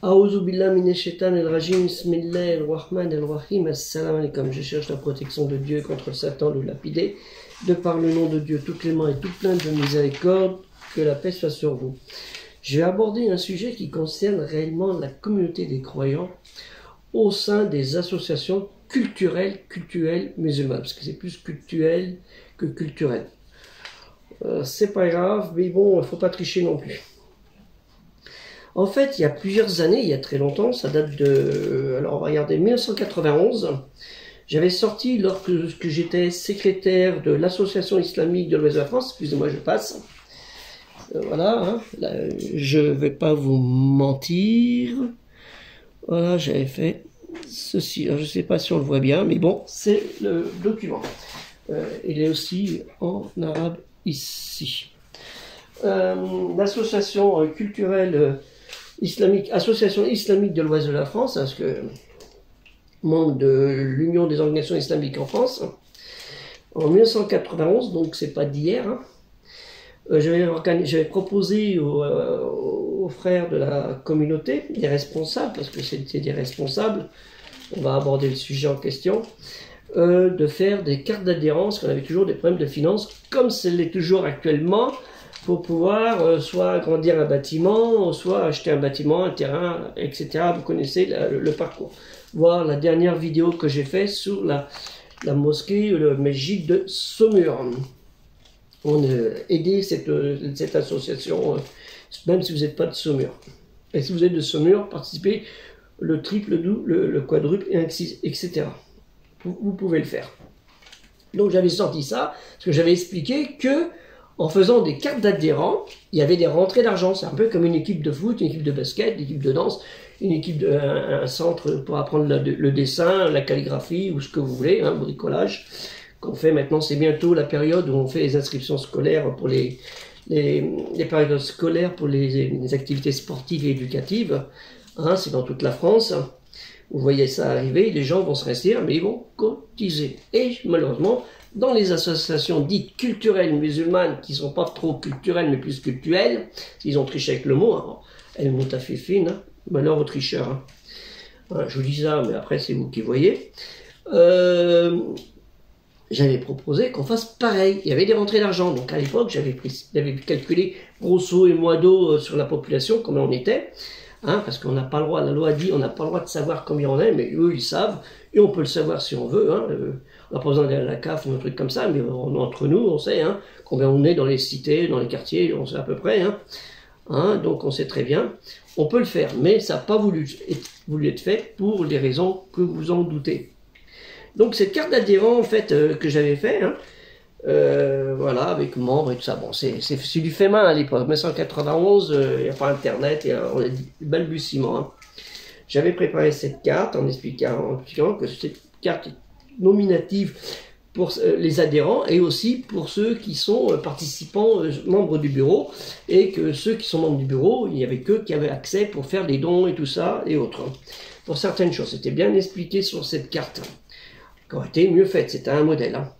A'ouzou billah minash shaitanir rajim, bismillahir rahmanir rahim, assalamu alaikum. Je cherche la protection de Dieu contre Satan, le lapidé, de par le nom de Dieu tout clément et tout plein de miséricorde, que la paix soit sur vous. Je vais aborder un sujet qui concerne réellement la communauté des croyants au sein des associations culturelles musulmanes, parce que c'est plus culturel que culturel. C'est pas grave, mais bon, il ne faut pas tricher non plus. En fait, il y a plusieurs années, il y a très longtemps, ça date de, alors on va regarder, 1991, j'avais sorti, lorsque j'étais secrétaire de l'association islamique de l'Ouest de la France, excusez-moi, je passe, voilà, hein, là, je ne vais pas vous mentir, voilà, j'avais fait ceci, alors, je ne sais pas si on le voit bien, mais bon, c'est le document, il est aussi en arabe ici. L'association culturelle islamique, association islamique de l'Ouest de la France, parce que membre de l'Union des organisations islamiques en France, en 1991, donc c'est pas d'hier, hein, j'avais proposé aux frères de la communauté, des responsables, parce que c'était des responsables, on va aborder le sujet en question, de faire des cartes d'adhérence, qu'on avait toujours des problèmes de finances, comme c'est l'est toujours actuellement, pour pouvoir soit agrandir un bâtiment, soit acheter un bâtiment, un terrain, etc. Vous connaissez le parcours. Voir la dernière vidéo que j'ai faite sur la mosquée, le mesjid de Saumur. On a aidé cette association, même si vous n'êtes pas de Saumur. Et si vous êtes de Saumur, participez le triple, le double, le quadruple, etc. Vous pouvez le faire. Donc j'avais sorti ça, parce que j'avais expliqué que en faisant des cartes d'adhérents, il y avait des rentrées d'argent. C'est un peu comme une équipe de foot, une équipe de basket, une équipe de danse, une équipe un centre pour apprendre le dessin, la calligraphie ou ce que vous voulez, hein, bricolage. Qu'on fait maintenant, c'est bientôt la période où on fait les inscriptions scolaires pour les périodes scolaires pour les activités sportives et éducatives. Hein, c'est dans toute la France. Vous voyez ça arriver, les gens vont se restir, mais ils vont cotiser. Et malheureusement, dans les associations dites culturelles musulmanes, qui ne sont pas trop culturelles, mais plus cultuelles, ils ont triché avec le mot, hein, El Moutafifine, hein, malheur aux tricheurs. Hein. Voilà, je vous dis ça, mais après c'est vous qui voyez. J'avais proposé qu'on fasse pareil. Il y avait des rentrées d'argent. Donc à l'époque, j'avais calculé grosso et modo sur la population, combien on était. Hein, parce qu'on n'a pas le droit, la loi dit, on n'a pas le droit de savoir combien on est, mais eux, ils savent, et on peut le savoir si on veut. Hein, on n'a pas besoin d'aller à la CAF ou un truc comme ça, mais entre nous, on sait hein, combien on est dans les cités, dans les quartiers, on sait à peu près. Hein, donc on sait très bien. On peut le faire, mais ça n'a pas voulu être fait pour les raisons que vous en doutez. Donc cette carte d'adhérent, en fait, que j'avais fait, hein, voilà, avec membres et tout ça. Bon, c'est du fait main à l'époque. 1991, il n'y a pas Internet, on a dit balbutiement. Hein. J'avais préparé cette carte en expliquant que cette carte est nominative pour les adhérents et aussi pour ceux qui sont participants, membres du bureau, et que ceux qui sont membres du bureau, il n'y avait qu'eux qui avaient accès pour faire des dons et tout ça, et autres. Pour certaines choses, c'était bien expliqué sur cette carte, qui aurait été mieux faite, c'était un modèle. Hein.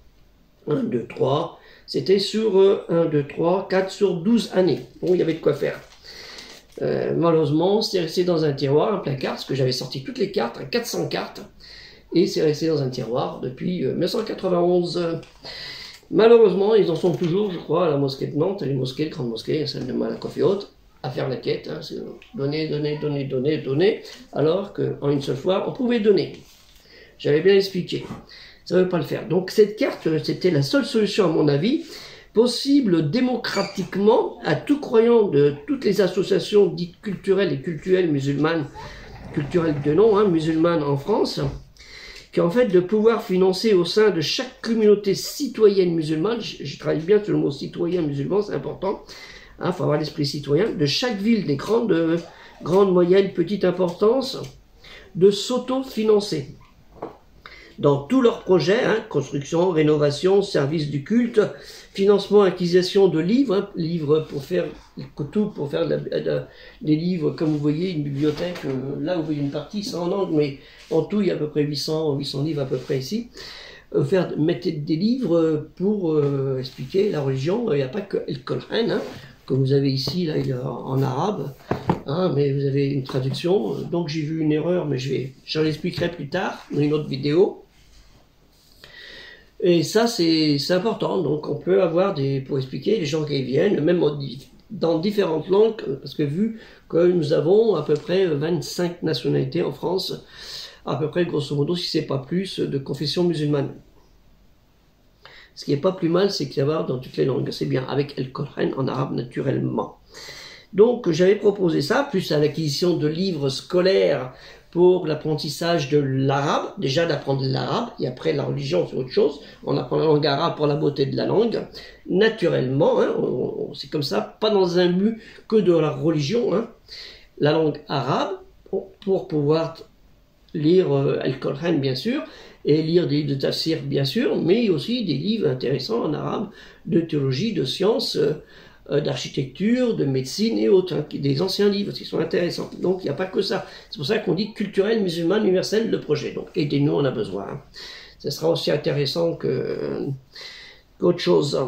1, 2, 3, c'était sur 1, 2, 3, 4 sur 12 années. Bon, il y avait de quoi faire. Malheureusement, c'est resté dans un tiroir, un placard, parce que j'avais sorti toutes les cartes, 400 cartes, et c'est resté dans un tiroir depuis 1991. Malheureusement, ils en sont toujours, je crois, à la mosquée de Nantes, les mosquées, les grandes mosquées, celle de Malakoff et autres, à faire la quête, hein, donner, alors qu'en une seule fois, on pouvait donner. J'avais bien expliqué. Ça ne veut pas le faire. Donc cette carte, c'était la seule solution à mon avis, possible démocratiquement à tout croyant de toutes les associations dites culturelles et cultuelles musulmanes, culturelles de nom, hein, musulmanes en France, qui en fait de pouvoir financer au sein de chaque communauté citoyenne musulmane, je travaille bien sur le mot citoyen musulman, c'est important, il faut avoir l'esprit citoyen, de chaque ville des grandes, moyennes, petites importances, de s'auto-financer. Dans tous leurs projets, hein, construction, rénovation, service du culte, financement, acquisition de livres, hein, livres pour faire des livres, comme vous voyez, une bibliothèque, là vous voyez une partie, c'est en angle, mais en tout il y a à peu près 800 livres à peu près ici. Mettre des livres pour expliquer la religion, il n'y a pas que El Coran, hein, comme vous avez ici, là, il est en arabe, Ah, mais vous avez une traduction, donc j'ai vu une erreur, mais j'en expliquerai plus tard dans une autre vidéo. Et ça, c'est important. Donc, on peut avoir pour expliquer les gens qui viennent, même dans différentes langues, parce que vu que nous avons à peu près 25 nationalités en France, à peu près, grosso modo, si c'est pas plus, de confession musulmane. Ce qui est pas plus mal, c'est qu'il y a dans toutes les langues. C'est bien, avec El Coran en arabe, naturellement. Donc, j'avais proposé ça, plus à l'acquisition de livres scolaires pour l'apprentissage de l'arabe, déjà d'apprendre l'arabe, et après la religion c'est autre chose, on apprend la langue arabe pour la beauté de la langue, naturellement, hein, c'est comme ça, pas dans un but que de la religion, hein, la langue arabe, pour pouvoir lire Al-Qur'an bien sûr, et lire des livres de tafsir bien sûr, mais aussi des livres intéressants en arabe, de théologie, de sciences, d'architecture, de médecine et autres, hein, des anciens livres qui sont intéressants. Donc il n'y a pas que ça. C'est pour ça qu'on dit culturel, musulman, universel, le projet. Donc aidez-nous, on a besoin. Hein. Ça sera aussi intéressant qu'autre chose.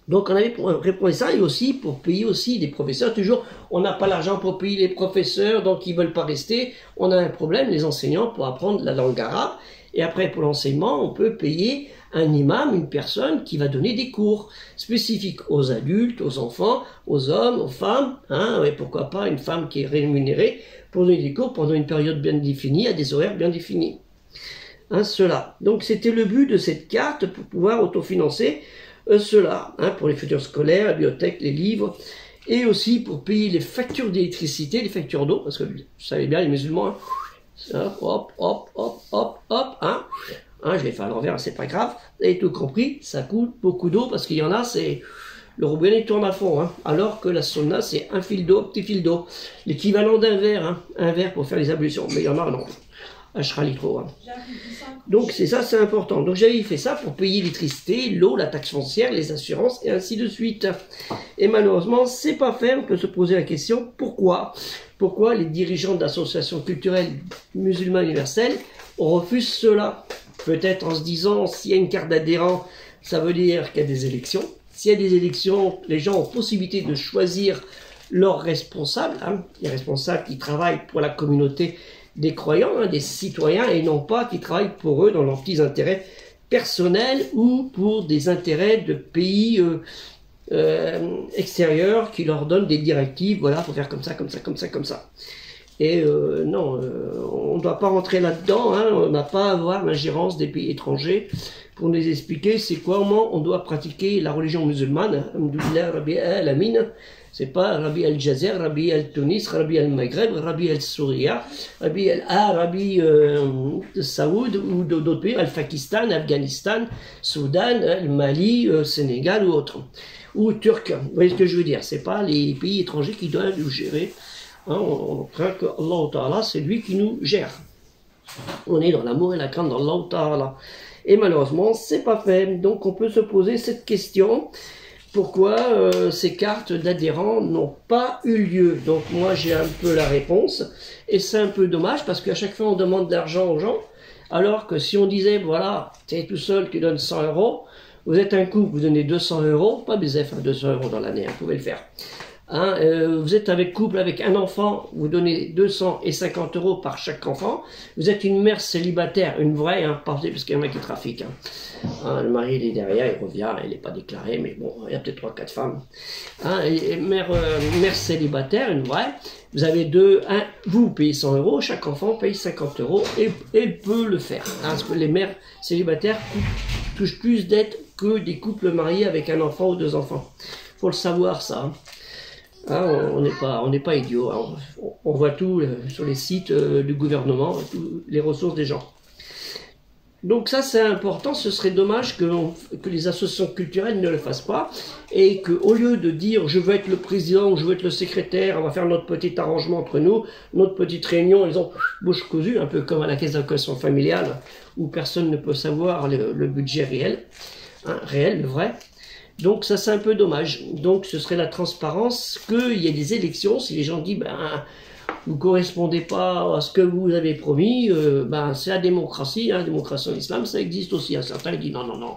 Donc on avait répondu ça, et aussi pour payer aussi des professeurs. Toujours, on n'a pas l'argent pour payer les professeurs, donc ils ne veulent pas rester. On a un problème, les enseignants, pour apprendre la langue arabe. Et après, pour l'enseignement, on peut payer un imam, une personne qui va donner des cours spécifiques aux adultes, aux enfants, aux hommes, aux femmes, hein, et pourquoi pas une femme qui est rémunérée pour donner des cours pendant une période bien définie, à des horaires bien définis. Hein, cela. Donc c'était le but de cette carte pour pouvoir autofinancer cela, hein, pour les futurs scolaires, la bibliothèque, les livres, et aussi pour payer les factures d'électricité, les factures d'eau, parce que vous savez bien, les musulmans, hein, ça, hop, hop, hop, hop, hop, hein. Hein, je l'ai fait à l'envers, c'est pas grave. Vous avez tout compris, ça coûte beaucoup d'eau parce qu'il y en a, c'est le robinet tourne à fond, hein, alors que la sauna c'est un fil d'eau, petit fil d'eau, l'équivalent d'un verre, hein, un verre pour faire les ablutions. Mais il y en a non, un litro. Hein. Donc c'est ça, c'est important. Donc j'avais fait ça pour payer l'électricité, l'eau, la taxe foncière, les assurances et ainsi de suite. Et malheureusement, c'est pas fait. On peut se poser la question pourquoi les dirigeants d'associations culturelles musulmanes universelles refusent cela? Peut-être en se disant, s'il y a une carte d'adhérent, ça veut dire qu'il y a des élections. S'il y a des élections, les gens ont possibilité de choisir leurs responsables, hein, les responsables qui travaillent pour la communauté des croyants, hein, des citoyens, et non pas qui travaillent pour eux dans leurs petits intérêts personnels ou pour des intérêts de pays extérieurs qui leur donnent des directives, voilà, faut faire comme ça, comme ça, comme ça, comme ça. Et non, on ne doit pas rentrer là-dedans, hein, on n'a pas à avoir l'ingérence des pays étrangers pour nous expliquer c'est comment on doit pratiquer la religion musulmane. Alhamdoulilah, Rabbi al-Amin, c'est pas Rabbi al-Jazer, Rabbi al-Tunis, Rabbi al-Maghreb, Rabbi al-Souria, Rabbi al-Arabi Saoud ou d'autres pays, al-Pakistan, Afghanistan, Soudan, le Mali, Sénégal ou autres. Ou Turc, vous voyez ce que je veux dire, c'est pas les pays étrangers qui doivent nous gérer. Hein, on craint que Allah Ta'ala, c'est lui qui nous gère. On est dans l'amour et la crainte d'Allah Ta'ala. Et malheureusement, c'est pas fait. Donc on peut se poser cette question. Pourquoi ces cartes d'adhérents n'ont pas eu lieu? Donc moi j'ai un peu la réponse. Et c'est un peu dommage parce qu'à chaque fois on demande de l'argent aux gens. Alors que si on disait, voilà, tu es tout seul, tu donnes 100 €. Vous êtes un couple, vous donnez 200 €. Pas besoin de 200 € dans l'année, hein, vous pouvez le faire. Hein, vous êtes avec couple avec un enfant, vous donnez 250 € par chaque enfant. Vous êtes une mère célibataire, une vraie, hein, parce qu'il y en a qui trafiquent. Hein, le mari il est derrière, il revient, il n'est pas déclaré, mais bon, il y a peut-être 3-4 femmes. Hein, et mère célibataire, une vraie. Vous avez vous payez 100 €, chaque enfant paye 50 € et peut le faire. Hein, parce que les mères célibataires touchent plus d'aides que des couples mariés avec un enfant ou 2 enfants. Faut le savoir ça. Hein. Hein, on n'est pas idiots, hein. On voit tout sur les sites du gouvernement, les ressources des gens. Donc ça c'est important, ce serait dommage que les associations culturelles ne le fassent pas et qu'au lieu de dire je veux être le président ou je veux être le secrétaire, on va faire notre petit arrangement entre nous, notre petite réunion, ils ont bouche cousue, un peu comme à la caisse d'allocation familiale où personne ne peut savoir le budget réel, hein, réel, le vrai. Donc ça c'est un peu dommage. Donc ce serait la transparence qu'il y ait des élections. Si les gens disent vous ne correspondez pas à ce que vous avez promis, c'est la démocratie. Hein, la démocratie en islam, ça existe aussi. Certains disent non,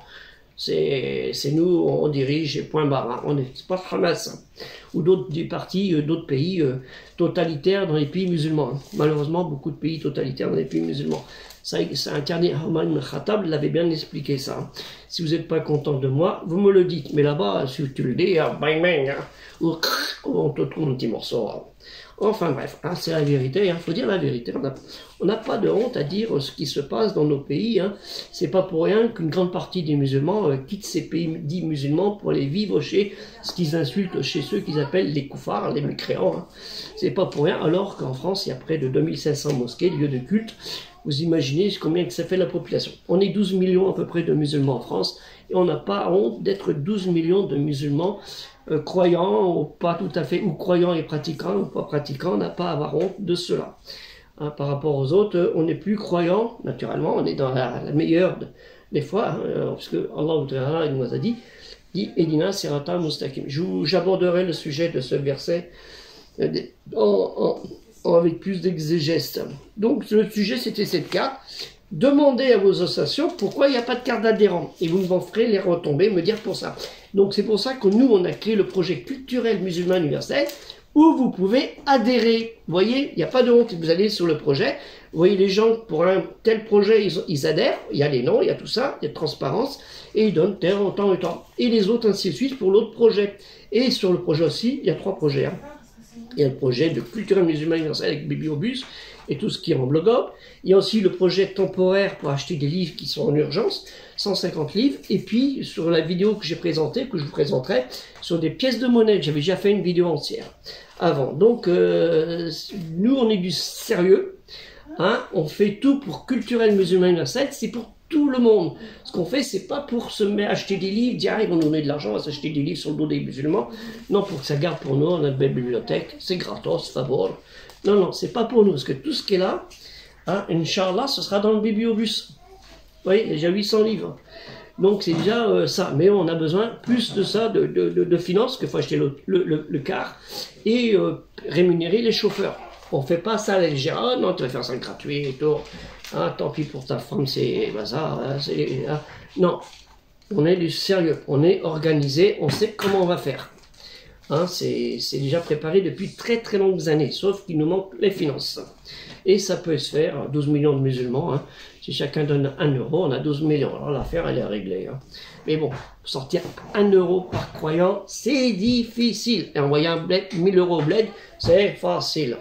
C'est nous, on dirige, point barre. Hein. On n'est pas Hamas. Hein. Ou d'autres partis, d'autres pays totalitaires dans les pays musulmans. Hein. Malheureusement, beaucoup de pays totalitaires dans les pays musulmans. Ça, c'est interdit. Omar ibn Khattab l'avait bien expliqué ça. Hein. Si vous n'êtes pas content de moi, vous me le dites. Mais là-bas, si tu le dis, bang bang, hein, ou on te trouve un petit morceau. Hein. Enfin bref, hein, c'est la vérité, il faut dire la vérité. On n'a pas de honte à dire ce qui se passe dans nos pays. Hein. C'est pas pour rien qu'une grande partie des musulmans quittent ces pays dits musulmans pour aller vivre chez ce qu'ils insultent chez ceux qu'ils appellent les koufars, les mécréants. Hein. C'est pas pour rien, alors qu'en France, il y a près de 2500 mosquées, lieux de culte. Vous imaginez combien que ça fait la population. On est 12 millions à peu près de musulmans en France, et on n'a pas honte d'être 12 millions de musulmans croyants, ou pas tout à fait, ou croyants et pratiquants, ou pas pratiquants, on n'a pas à avoir honte de cela. Hein, par rapport aux autres, on n'est plus croyants, naturellement, on est dans la meilleure des fois, hein, parce que Allah nous a dit Edina Sirata Mustaqim. J'aborderai le sujet de ce verset avec plus d'exégèse. Donc le sujet c'était cette carte. Demandez à vos associations pourquoi il n'y a pas de carte d'adhérent et vous me ferez les retomber, me dire pour ça. Donc c'est pour ça que nous on a créé le projet culturel musulman universel où vous pouvez adhérer. Vous voyez, il n'y a pas de honte, vous allez sur le projet, vous voyez les gens pour un tel projet ils adhèrent, il y a les noms, il y a tout ça, il y a de transparence et ils donnent tel temps et temps. Et les autres ainsi de suite pour l'autre projet. Et sur le projet aussi, il y a 3 projets. Hein. Il y a le projet de culturel musulman universel avec Bibliobus et tout ce qui est en blog-up. Il y a aussi le projet temporaire pour acheter des livres qui sont en urgence, 150 livres. Et puis, sur la vidéo que j'ai présentée, que je vous présenterai, sur des pièces de monnaie. J'avais déjà fait une vidéo entière avant. Donc, nous, on est du sérieux. Hein, on fait tout pour culturel musulman universel. C'est pour tout le monde. Ce qu'on fait, c'est pas pour se mettre à acheter des livres, dire ils vont nous donner de l'argent à s'acheter des livres sur le dos des musulmans. Non, pour que ça garde pour nous, on a une belle bibliothèque, c'est gratos, favor. Non, non, c'est pas pour nous, parce que tout ce qui est là, hein, Inch'Allah, ce sera dans le bibliobus. Vous voyez, il y a déjà 800 livres. Donc c'est déjà ça, mais on a besoin plus de ça, de finances, qu'il faut acheter le car, et rémunérer les chauffeurs. On ne fait pas ça à la légère. Ah non, tu vas faire ça gratuit et tout. Ah, tant pis pour ta femme, c'est bazar. Non, on est du sérieux. On est organisé. On sait comment on va faire. Hein, c'est déjà préparé depuis très très longues années. Sauf qu'il nous manque les finances. Et ça peut se faire. 12 millions de musulmans. Hein. Si chacun donne 1 euro, on a 12 millions. Alors l'affaire, elle est réglée. Hein. Mais bon, sortir 1 euro par croyant, c'est difficile. Et envoyer un bled, 1000 euros au bled, c'est facile.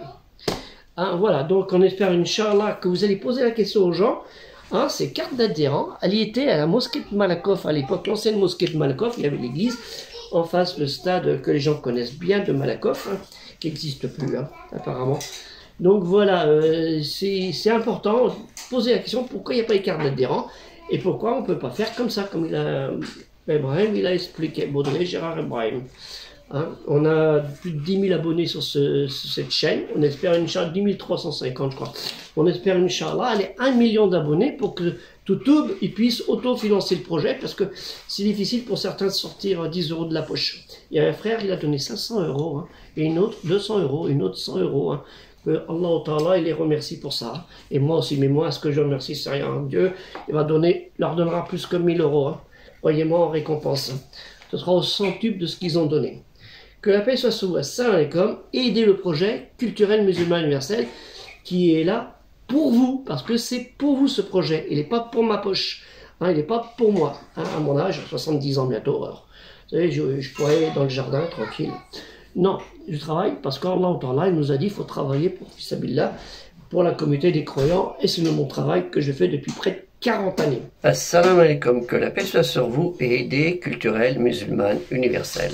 Hein, voilà, donc on espère, Inch'Allah, que vous allez poser la question aux gens. Hein, ces cartes d'adhérents, elle y était à la mosquée de Malakoff, à l'époque, l'ancienne mosquée de Malakoff, il y avait l'église, en face le stade que les gens connaissent bien de Malakoff, hein, qui n'existe plus, hein, apparemment. Donc voilà, c'est important, poser la question, pourquoi il n'y a pas les cartes d'adhérents, et pourquoi on ne peut pas faire comme ça, comme Ibrahim, il a expliqué, Baudrey, Gérard Ibrahim. Hein, on a plus de 10 000 abonnés sur cette chaîne. On espère, Inch'Allah, 10 350, je crois. On espère, Inch'Allah, aller 1 million d'abonnés pour que YouTube puisse autofinancer le projet, parce que c'est difficile pour certains de sortir 10 euros de la poche. Il y a un frère, il a donné 500 euros, hein, et une autre 200 euros, une autre 100 euros. Hein. Allah Ta'ala, il les remercie pour ça. Et moi aussi, mais moi, ce que je remercie, c'est rien. Dieu, il va leur donnera plus que 1000 euros. Hein. Croyez-moi, en récompense. Ce sera au centuple de ce qu'ils ont donné. Que la paix soit sur vous. Assalamu alaikum. Aidez le projet culturel musulman universel qui est là pour vous, parce que c'est pour vous ce projet. Il n'est pas pour ma poche. Hein, il n'est pas pour moi. Hein, à mon âge, 70 ans bientôt. Alors, vous savez, je pourrais aller dans le jardin tranquille. Non, je travaille parce qu'Allah il nous a dit qu'il faut travailler pour Fissabillah, pour la communauté des croyants, et c'est mon travail que je fais depuis près de 40 années. Assalamu alaikum. Que la paix soit sur vous et aidez culturel musulman universel.